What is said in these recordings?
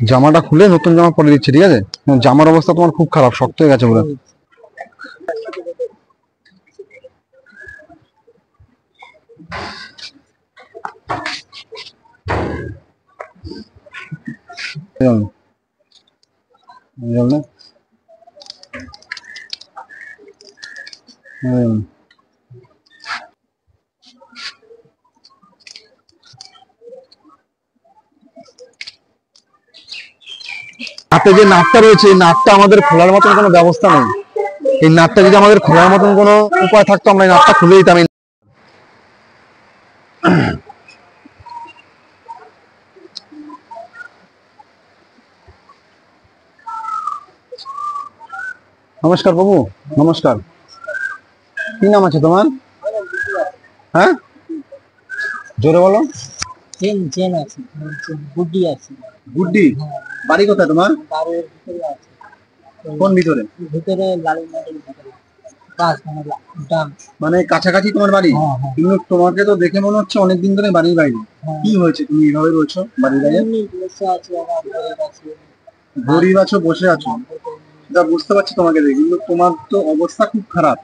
জামাটা খুলে নতুন জামা পরে দিচ্ছে, ঠিক আছে? জামার অবস্থা তোমার খুব খারাপ, শক্ত হয়ে গেছে পুরো। হাতে যে নাটটা রয়েছে, এই নাটটা আমাদের খোলার মতন কোনো ব্যবস্থা নেই। এই নাটটা যদি আমাদের খোলার মতন কোনো উপায় থাকতো, আমরা এই নাটটা খুলে দিতাম। নমস্কার বাবু, নমস্কার। কি নাম আছে তোমার? হ্যাঁ, জোরে বলো। গুড্ডি। বাড়ি কোথায় তোমার? কোন ভিতরে? মানে কাছাকাছি তোমার বাড়ি? কিন্তু তোমাকে তো দেখে মনে হচ্ছে অনেকদিন ধরে বাড়ির বাইরে। কি হয়েছে, তুমি এইভাবে রয়েছো বাড়ির বাইরে? গরিব আছো, বসে আছো, যা বুঝতে পারছি তোমাকে দেখে, কিন্তু তোমার তো অবস্থা খুব খারাপ।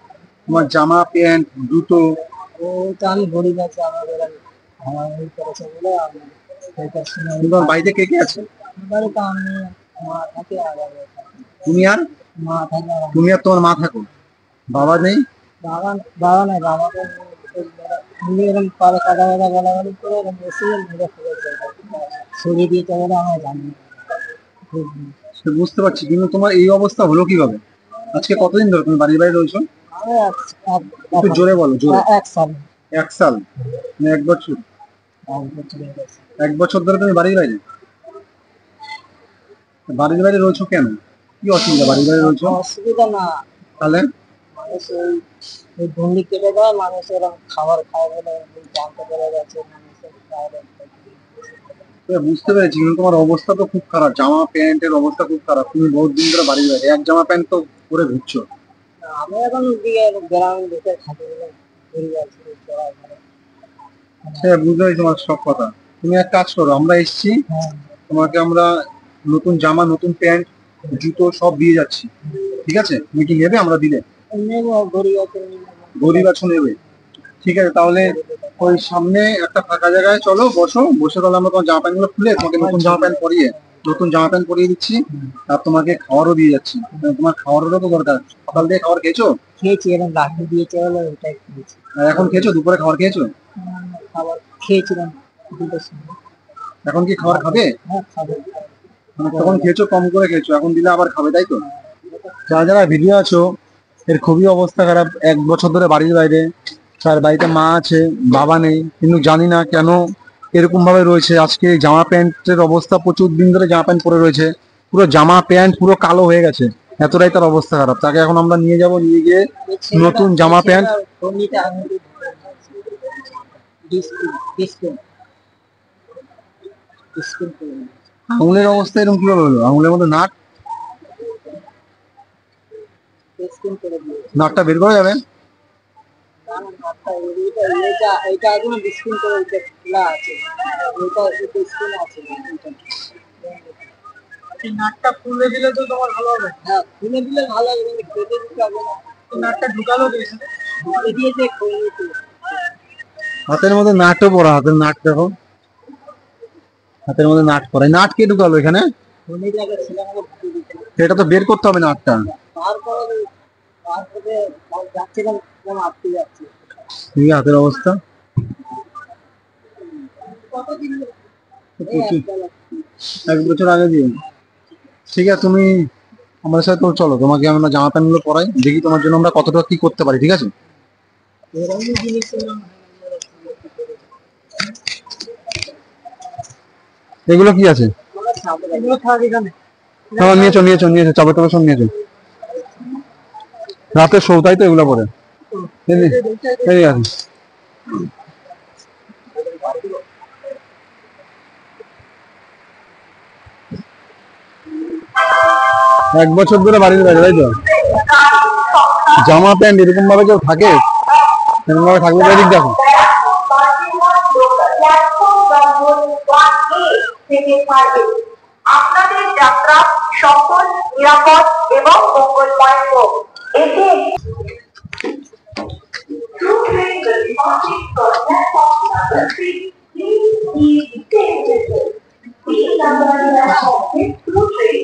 তোমার জামা প্যান্ট জুতো। আমি গরিব আছি, তোমার বাড়িতে কে কে আছে? তুমি আর তুমি আর তোমার মা থাকো? বাবা নেই? বাবা নাই, বাবাকে এরকম পারে কাদা কাদা গালাগালি করে এরকম এসে সরিয়ে দিয়েছে বলে আমার জানি। বুঝতে পারছি, কিন্তু তোমার এই অবস্থা হলো কিভাবে? আজকে কতদিন ধরে তুমি বাড়ির বাইরে রয়েছো? একটু জোরে বলো, জোরে। 1 সাল। 1 সাল মানে 1 বছর? 1 বছর ধরে তুমি বাড়ির বাইরে? বাড়ির বাইরে রয়েছো কেন? কি অসুবিধা বাড়ির বাইরে রয়েছো? অসুবিধা না, তাহলে মানুষ ওই গন্ডি কেটে দেয়, মানুষ এরকম খাবার খায় বলে জানতে পেরে গেছে মানুষের। বুঝতে পেরেছি, কিন্তু তোমার অবস্থা তো খুব খারাপ, জামা প্যান্টের অবস্থা খুব খারাপ। তুমি বহুত দিন ধরে বাড়ির বাইরে এক জামা প্যান্ট তো পরে ঘুরছো। আমি এখন গ্রামের দিকে থাকি বলে ঘুরে যাচ্ছি। হ্যাঁ, বুঝতে পারছি তোমার সব কথা। তুমি এক কাজ করো, আমরা এসছি, তোমাকে আমরা নতুন জামা, নতুন প্যান্ট, জুতো সব দিয়ে যাচ্ছি, ঠিক আছে? তুমি কি নেবে? আমরা দিলে গরিব আছো, নেবে? ঠিক আছে, তাহলে ওই সামনে একটা ফাঁকা জায়গায় চলো, বসো, বসে তাহলে আমরা তোমার জামা প্যান্ট গুলো খুলে তোমাকে নতুন জামা প্যান্ট পরিয়ে দিচ্ছি, আর তোমাকে খাবারও দিয়ে যাচ্ছি। তোমার খাবারেরও তো দরকার। সকাল দিয়ে খাবার খেয়েছো? খেয়েছি, এরকম লাঠি দিয়েছে বলে ওটাই খেয়েছি। আর এখন খেয়েছো? দুপুরে খাবার খেয়েছো? খাবার খেয়েছিলাম 2টার সময়। এখন কি খাবার খাবে? হ্যাঁ, খাবো। মানে তখন খেয়েছো, কম করে খেয়েছো, এখন দিলে আবার খাবে, তাই তো? যারা যারা ভিডিও আছো, এর খুবই অবস্থা খারাপ। 1 বছর ধরে বাড়ির বাইরে, তার বাড়িতে মা আছে, বাবা নেই, কিন্তু জানি না কেন এরকম ভাবে রয়েছে। আজকে জামা প্যান্টের অবস্থা, প্রচুর দিন ধরে জামা প্যান্ট পরে রয়েছে, পুরো জামা প্যান্ট পুরো কালো হয়ে গেছে, এতটাই তার অবস্থা খারাপ। তাকে এখন আমরা নিয়ে যাব, নিয়ে গিয়ে নতুন জামা প্যান্ট। আঙুলের অবস্থা এরকম কিভাবে হলো? আঙুলের মধ্যে নাটটা বের করা যাবে? নাটটা খুলে দিলে তো তোমার ভালো হবে। হ্যাঁ, খুলে দিলে ভালো হবে, কিন্তু কেটে দিতে হবে না। নাটটা ঢুকালো দিয়েছে। হাতের মধ্যে নাটও পড়া, হাতের নাট দেখো, হাতের মধ্যে নাট পড়া। নাট কে ঢুকালো এখানে? এটা তো বের করতে হবে নাটটা। হাতের অবস্থা 1 বছর আগে দিয়ে। ঠিক আছে, তুমি আমাদের সাথে তো চলো, তোমাকে আমরা জামা প্যান্ট গুলো পরাই, দেখি তোমার জন্য আমরা কতটা কি করতে পারি, ঠিক আছে? এগুলো কি আছে? নিয়েছো নিয়েছো নিয়েছো, চাপে টাপে সব নিয়েছো। রাতের সৌতাই তো এগুলো পরে। ঠিক আছে, 1 বছর ধরে বাড়ির বাইরে, তাই তো? জামা প্যান্ট এরকম ভাবে কেউ থাকে? এরকম ভাবে থাকবে? এদিক দেখো, থেকে আপনাদের যাত্রা সফল, নিরাপদ এবং মঙ্গলময় হোক। এতে Through train will be departing from platform number 3. Please stay seated. Please number the through train.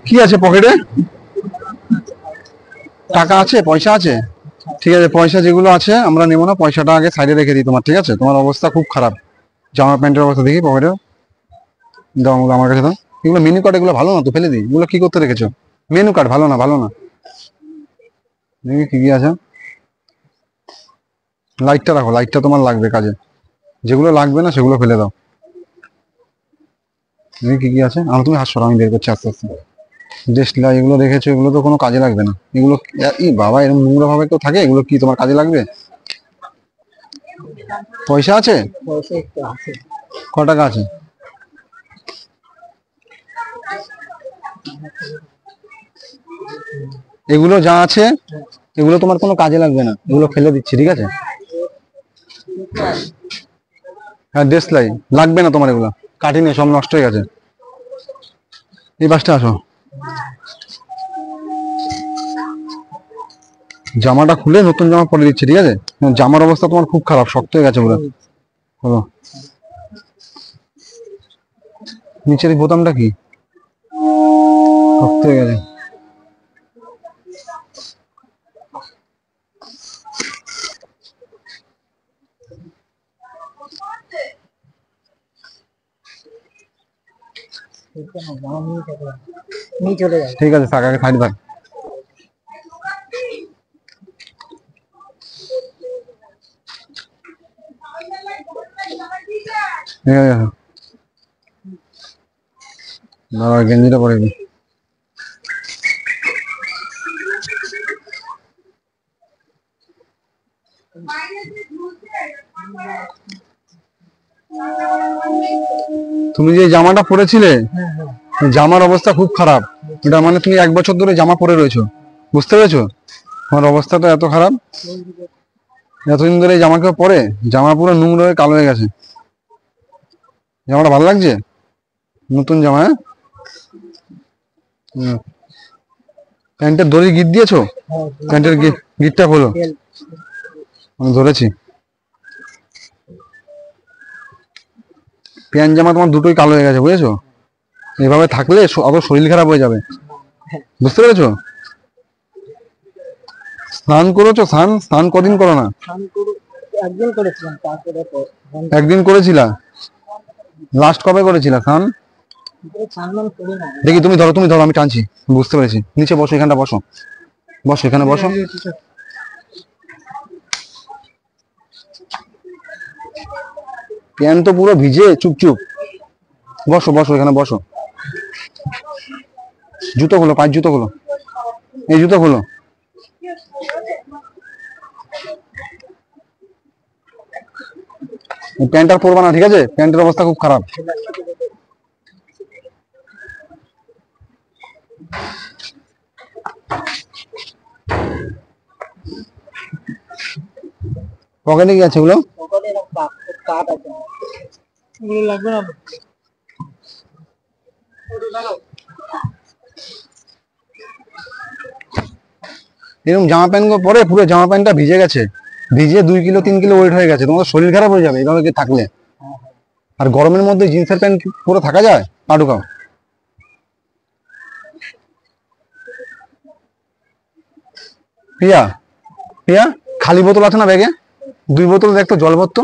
কি আছে পকেটে? টাকা আছে, পয়সা আছে? ঠিক আছে, পয়সা যেগুলো আছে আমরা নেবো না, পয়সাটা আগে সাইডে রেখে দিই তোমার, ঠিক আছে? তোমার অবস্থা খুব খারাপ, জামা প্যান্টের অবস্থা দেখি পকেটে দাও, আমার কাছে দাও। এগুলো মেনু কার্ড, এগুলো ভালো না তো, ফেলে দিই। এগুলো কি করতে রেখেছো? মেনু কার্ড ভালো না, ভালো না। দেখি কি কি আছে। লাইটটা রাখো, লাইটটা তোমার লাগবে কাজে। যেগুলো লাগবে না সেগুলো ফেলে দাও। দেখি কি কি আছে। তুমি হাসছো, আমি বের করছি আস্তে আস্তে। দেশলা এগুলো রেখেছো, এগুলো তো কোনো কাজে লাগবে না। এগুলো বাবা, এরকম নোংরা ভাবে কেউ থাকে? এগুলো কি তোমার কাজে লাগবে? পয়সা আছে? পয়সা একটু আছে। ক টাকা আছে? এগুলো যা আছে এগুলো তোমার কোনো কাজে লাগবে না, এগুলো ফেলে দিচ্ছি, ঠিক আছে? হ্যাঁ, দেশলাই লাগবে না তোমার, এগুলো কাটিনি, সব নষ্ট হয়ে গেছে। এই বাসটা আসো। জামাটা খুলে নতুন জামা পরে দিচ্ছি, ঠিক আছে? জামার অবস্থা তোমার খুব খারাপ, শক্ত হয়ে গেছে পুরো। হলো, নিচের এই বোতামটা কি শক্ত হয়ে গেছে। চলে যায়। ঠিক আছে, থাক, আগে সাইড থাক। ঠিক আছে, দাঁড়া, গেঞ্জিটা পরে নি। তুমি যে জামাটা পরেছিলে, জামার অবস্থা খুব খারাপ। এটা মানে তুমি 1 বছর ধরে জামা পরে রয়েছো, বুঝতে পেরেছো? তোমার অবস্থাটা এত খারাপ, এতদিন ধরে এই জামা কেউ পরে? জামা পুরো নোংরা হয়ে কালো হয়ে গেছে। জামাটা ভালো লাগছে? নতুন জামা? হ্যাঁ, প্যান্টের দড়ি গিট দিয়েছো? প্যান্টের গিটটা খোলো, আমি ধরেছি। প্যান্ট জামা তোমার দুটোই কালো হয়ে গেছে, বুঝেছো? এভাবে থাকলে অত শরীর খারাপ হয়ে যাবে, বুঝতে পেরেছো? স্নান করেছো? স্নান কদিন করো না? একদিন করেছিলাম, তারপরে একদিন করেছিলা? লাস্ট কবে করেছিলা স্নান? দেখি, তুমি ধরো, তুমি ধরো, আমি টানছি। বুঝতে পেরেছি। নিচে বসো, এখানটা বসো, বসো, এখানে বসো। প্যান্ট তো পুরো ভিজে চুপচুপ। বসো বসো, এখানে বসো। জুতো খোলো, পাঁচ জুতো খোলো, এই জুতো খোলো। প্যান্ট আর পরবা না, ঠিক আছে? প্যান্টের অবস্থা খুব খারাপ। পকেটে কি আছে ওগুলো? লাগবে না। এরকম জামা প্যান্ট পরে পুরো জামা প্যান্টটা ভিজে গেছে, ভিজে 2 কিলো 3 কিলো ওয়েট হয়ে গেছে। তোমার শরীর খারাপ হয়ে যাবে এভাবে থাকলে। আর গরমের মধ্যে জিন্সের প্যান্ট পরে থাকা যায়? পা ঢুকাও। প্রিয়া, প্রিয়া, খালি বোতল আছে না ব্যাগে? 2 বোতল দেখতো জল ভরতো,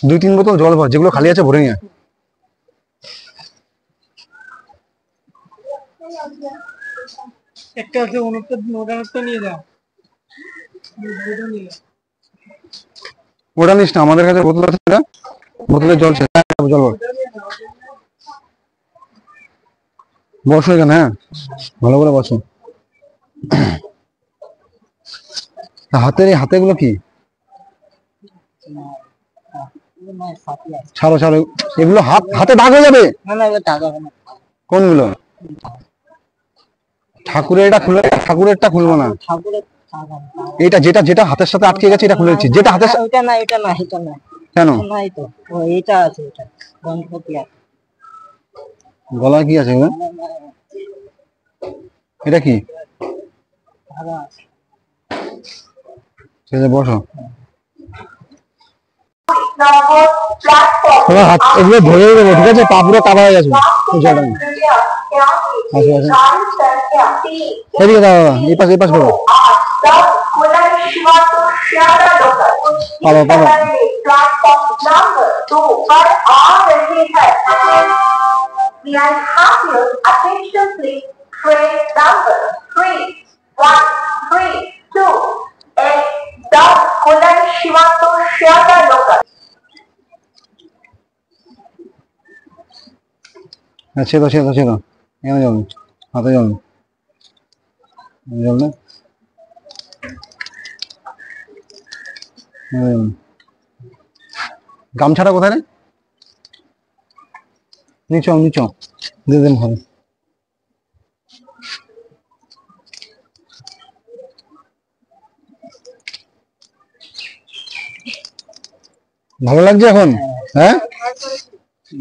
2-3 বোতল জল ভর, যেগুলো খালি আছে ভরে নিয়ে। একটা আছে, ওটা নিয়ে যাও। ওটা নিস না, আমাদের কাছে বোতল আছে, বোতলের জল শেষ, জল ভর। বসো এখানে, হ্যাঁ ভালো করে বসো। হাতের এই হাতে গুলো কি? ছাড়ো ছাড়ো, এগুলো হাতে দাগ হয়ে যাবে। না না, এগুলো টাকা হবে না। কোনগুলো? ঠাকুরেরটা খুলে, ঠাকুরেরটা খুলবো না। ঠাকুরের টাকা হবে। এটা যেটা যেটা হাতের সাথে আটকে গেছে এটা খুলেছি, যেটা হাতের সাথে। এটা না, এটা না, এটা না, কেন? নাই তো। ও এটা আছে, এটা গণপতি আছে। গলায় কি আছে এগুলো? এটা কি? টাকা আছে। ঠিক আছে বসো। number platform. তোমার হাত এগুলো ধরে দেবো, ঠিক আছে? পা পুরো কাদা হয়ে গেছে। Ashe, এদিকে দাও, এই পাশ করো। पालो, पालो। प्लेटफॉर्म नंबर 2 पर आ रहे हैं। We are happy attention please. Train number 3132 एकदम कुलन शिवातो श्यादा लोकल। ছেদো ছেদো ছেদো, এখানে জল, হাতে জল, জল না। গামছাটা কোথায় রে? নিচো নিচো দিয়ে দেন ভালো। ভালো লাগছে এখন? হ্যাঁ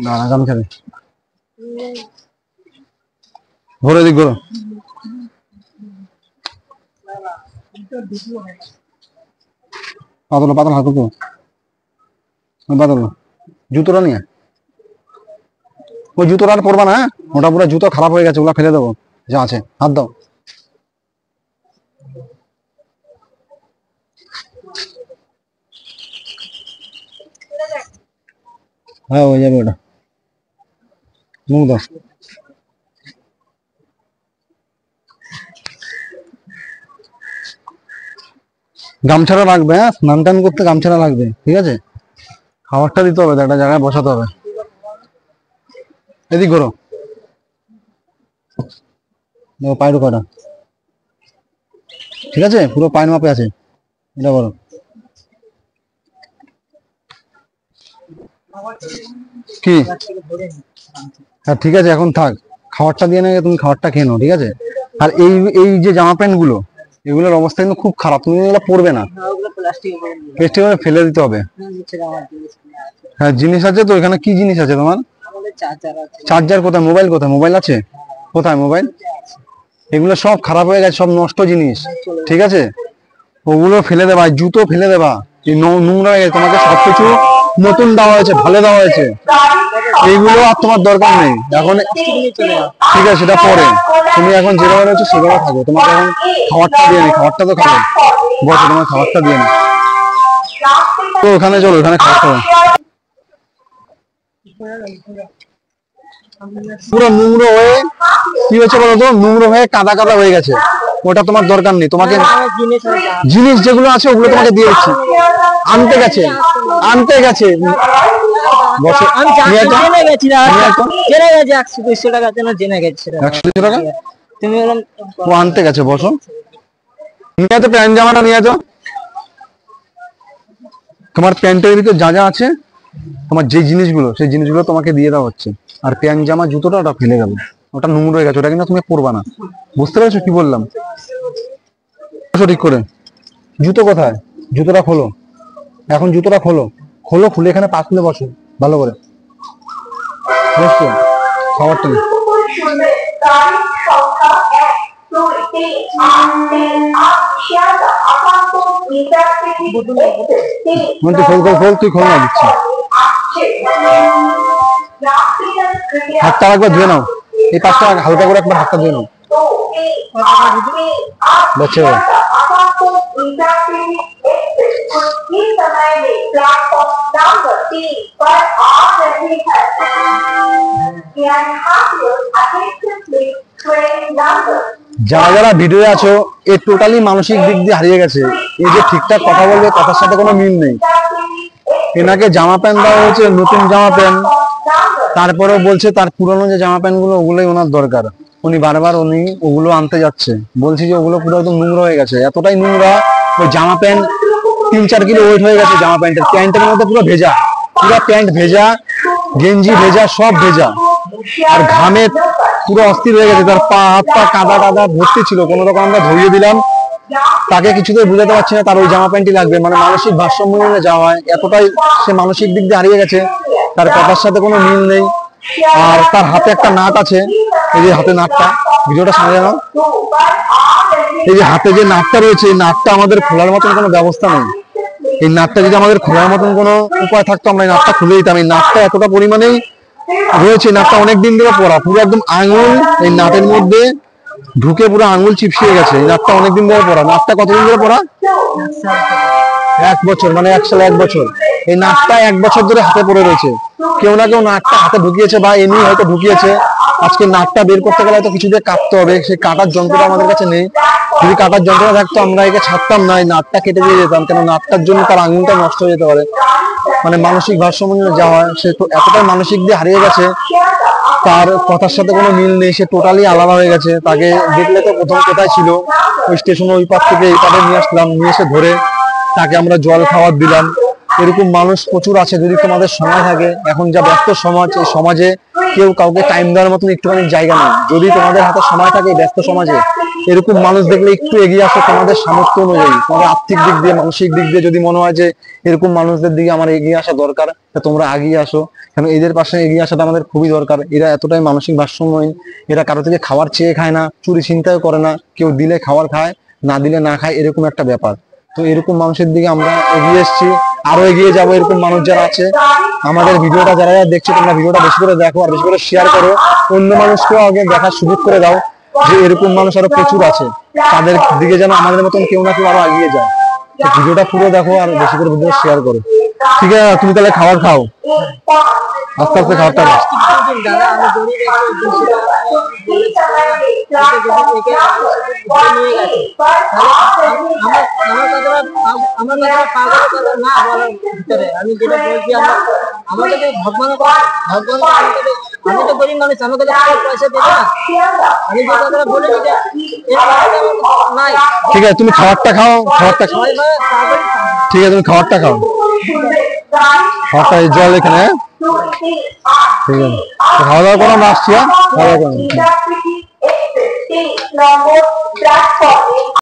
না না, গামছা দে, ঘোরো দিক ঘোরো। পাতলো পাতলো হাত তো পাতলো। জুতোটা নিয়ে, ওই জুতোটা আর পরবা না, হ্যাঁ? ওটা পুরো জুতো খারাপ হয়ে গেছে, ওগুলা ফেলে দেবো যা আছে। হাত দাও। হ্যাঁ হয়ে যাবে ওটা। মুখ দাও। গামছাটা লাগবে, হ্যাঁ স্নান টান করতে গামছাটা লাগবে, ঠিক আছে? খাবারটা দিতে হবে, একটা জায়গায় বসাতে হবে। এদিক করো, পায়ের কটা ঠিক আছে, পুরো পায়ের মাপে আছে, এটা বলো। কি? হ্যাঁ ঠিক আছে, এখন থাক, খাবারটা দিয়ে নেবে, তুমি খাবারটা খেয়ে নাও, ঠিক আছে? আর এই এই যে জামা প্যান্ট গুলো, এগুলোর অবস্থা কিন্তু খুব খারাপ, তুমি এগুলো পরবে না, প্লাস্টিকে ফেলে দিতে হবে। হ্যাঁ জিনিস আছে তো এখানে, কি জিনিস আছে তোমার? চার্জার কোথায়? মোবাইল কোথায়? মোবাইল আছে কোথায়? মোবাইল এগুলো সব খারাপ হয়ে গেছে, সব নষ্ট জিনিস, ঠিক আছে? ওগুলো ফেলে দেবা, জুতো ফেলে দেবা, নোংরা হয়ে গেছে। তোমাকে সবকিছু নতুন দেওয়া হয়েছে, ভালো দেওয়া হয়েছে, এইগুলো আর তোমার দরকার নেই এখন, ঠিক আছে? সেটা পরে, তুমি এখন যেভাবে রয়েছে সেভাবে থাকো। তোমাকে এখন খাবারটা দিয়ে নি, খাবারটা তো খাবে, বসো, তোমার খাবারটা দিয়ে নি। তো ওখানে চলো, ওখানে খাবারটা পুরো নোংরা হয়ে, কি হয়েছে বলো তো, নোংরা হয়ে কাদা কাদা হয়ে গেছে, ওটা তোমার দরকার নেই। তোমাকে জিনিস যেগুলো আছে ওগুলো তোমাকে দিয়ে দিচ্ছি। আনতে গেছে, আনতে গেছে, বসে জেনে গেছি, জেনে গেছি 100-200 টাকা জেনে গেছি। 100 টাকা তুমি ও আনতে গেছে, বসো। নিয়ে তো প্যান্ট জামাটা নিয়ে যাও, তোমার প্যান্টের ভিতরে যা যা আছে, তোমার যে জিনিসগুলো, সেই জিনিসগুলো তোমাকে দিয়ে দেওয়া হচ্ছে। আর প্যান্ট জামা জুতোটা ওটা ফেলে গেল, ওটা নোংরা হয়ে গেছে, ওটা কিন্তু তুমি পরবা না, বুঝতে পেরেছো কি বললাম? ঠিক করে। জুতো কোথায়? জুতোটা খোলো, এখন জুতোটা খোলো, খোলো, খুলে এখানে পা খুলে বসো ভালো করে, বসো। খাবারটা নেই। খোল, তুই খোল না, দিচ্ছি। হাতটা একবার ধুয়ে নাও, এই পাশটা হালকা করে একবার হাতটা ধুয়ে নাও, बच्चे हो যারা যারা ভিডিও আছো, এ টোটালি মানসিক দিক দিয়ে হারিয়ে গেছে। এই যে ঠিকঠাক কথা বলবে, কথার সাথে কোনো মিল নেই। এনাকে জামা প্যান্ট দেওয়া হয়েছে, নতুন জামা প্যান্ট, তারপরেও বলছে তার পুরনো যে জামা প্যান্ট গুলো, ওগুলোই ওনার দরকার। উনি বারবার ওগুলো আনতে যাচ্ছে, বলছি যে ওগুলো পুরো একদম নোংরা হয়ে গেছে, এতটাই নোংরা, ওই জামা প্যান্ট 3-4 কিলো ওয়েট হয়ে গেছে জামা প্যান্টের মধ্যে পুরো ভেজা, পুরো প্যান্ট ভেজা, গেঞ্জি ভেজা, সব ভেজা, আর ঘামে পুরো অস্থির হয়ে গেছে। তার পা হাত পা কাদা টাদা ভর্তি ছিল, কোনো রকম আমরা ধরিয়ে দিলাম, তাকে কিছুতেই বুঝাতে পারছি না তার ওই জামা প্যান্টই লাগবে। মানে মানসিক ভারসাম্য নিয়ে যাওয়া হয়, এতটাই সে মানসিক দিক দিয়ে হারিয়ে গেছে, তার কথার সাথে কোনো মিল নেই। আর তার হাতে একটা নাট আছে, এই যে হাতে নাটটা, ভিডিওটা সামনে জানো, এই যে হাতে যে নাটটা রয়েছে, এই নাটটা আমাদের খোলার মতন কোনো ব্যবস্থা নেই। এই নাটটা যদি আমাদের খোলার মতন কোনো উপায় থাকতো, আমরা এই নাটটা খুলে দিতাম। এই নাটটা এতটা পরিমাণেই রয়েছে, নাটটা অনেকদিন ধরে পড়া, পুরো একদম আঙুল এই নাটের মধ্যে ঢুকে পুরো আঙুল চিপসিয়ে গেছে। এই নাটটা অনেকদিন ধরে পড়া। নাটটা কতদিন ধরে পড়া? 1 বছর, মানে 1 সালে 1 বছর। এই নাটটা 1 বছর ধরে হাতে পড়ে রয়েছে। কেউ না কেউ নাটটা হাতে ঢুকিয়েছে বা এমনি হয়তো ঢুকিয়েছে। আজকে নাটটা বের করতে গেলে হয়তো কিছু দিয়ে কাটতে হবে, সেই কাটার যন্ত্রটা আমাদের কাছে নেই। যদি কাটার যন্ত্রটা থাকতো আমরা একে ছাড়তাম না, এই নাটটা কেটে দিয়ে যেতাম, কেন নাটটার জন্য তার আঙুলটা নষ্ট হয়ে যেতে পারে। মানে মানসিক ভারসাম্য যা হয়, সে তো এতটাই মানসিক দিয়ে হারিয়ে গেছে, তার কথার সাথে কোনো মিল নেই, সে টোটালি আলাদা হয়ে গেছে। তাকে দেখলে তো প্রথম কোথায় ছিল, ওই স্টেশনে ওই পার থেকে এই পারে নিয়ে আসলাম, নিয়ে এসে ধরে তাকে আমরা জল খাবার দিলাম। এরকম মানুষ প্রচুর আছে। যদি তোমাদের সময় থাকে, এখন যা ব্যস্ত সমাজ, এই সমাজে কেউ কাউকে টাইম দেওয়ার মতন একটুখানি জায়গা নেই। যদি তোমাদের হাতে সময় থাকে এই ব্যস্ত সমাজে, এরকম মানুষ দেখলে একটু এগিয়ে আসো, তোমাদের সামর্থ্য অনুযায়ী, তোমাদের আর্থিক দিক দিয়ে, মানসিক দিক দিয়ে যদি মনে হয় যে এরকম মানুষদের দিকে আমার এগিয়ে আসা দরকার, তোমরা এগিয়ে আসো। কেন এদের পাশে এগিয়ে আসাটা আমাদের খুবই দরকার। এরা এতটাই মানসিক ভারসাম্যহীন, এরা কারো থেকে খাবার চেয়ে খায় না, চুরি ছিনতাইও করে না, কেউ দিলে খাবার খায়, না দিলে না খায়, এরকম একটা ব্যাপার। তো এরকম মানুষের দিকে আমরা এগিয়ে এসেছি, আরো এগিয়ে যাবো। এরকম মানুষ যারা আছে, আমাদের ভিডিওটা যারা দেখছো, তোমরা ভিডিওটা বেশি করে দেখো আর বেশি করে শেয়ার করো, অন্য মানুষকেও আগে দেখার সুযোগ করে দাও যে এরকম মানুষ আরো প্রচুর আছে, তাদের দিকে যেন আমাদের মতন কেউ না কেউ আরো এগিয়ে যায়। তো ভিডিওটা পুরো দেখো আর বেশি করে ভিডিও শেয়ার করো। ঠিক আছে, তুমি তাহলে খাবার খাও, আস্তে আস্তে খাবারটা খাও। দাদা আমি গরিব আমি যেটা বলছি, আমাকে ভগবান আমি তো গরিব মানুষ, আমাকে পয়সা দেবে না। আমি যে কথাটা বলে দিতে নাই। ঠিক আছে, তুমি খাবারটা খাও, খাবারটা খাও। ঠিক আছে, তুমি খাবারটা খাও, খাবারটা জল এখানে। ঠিক আছে, খাওয়া দাওয়া করো, আমরা আসছি। হ্যাঁ, খাওয়া দাওয়া করো।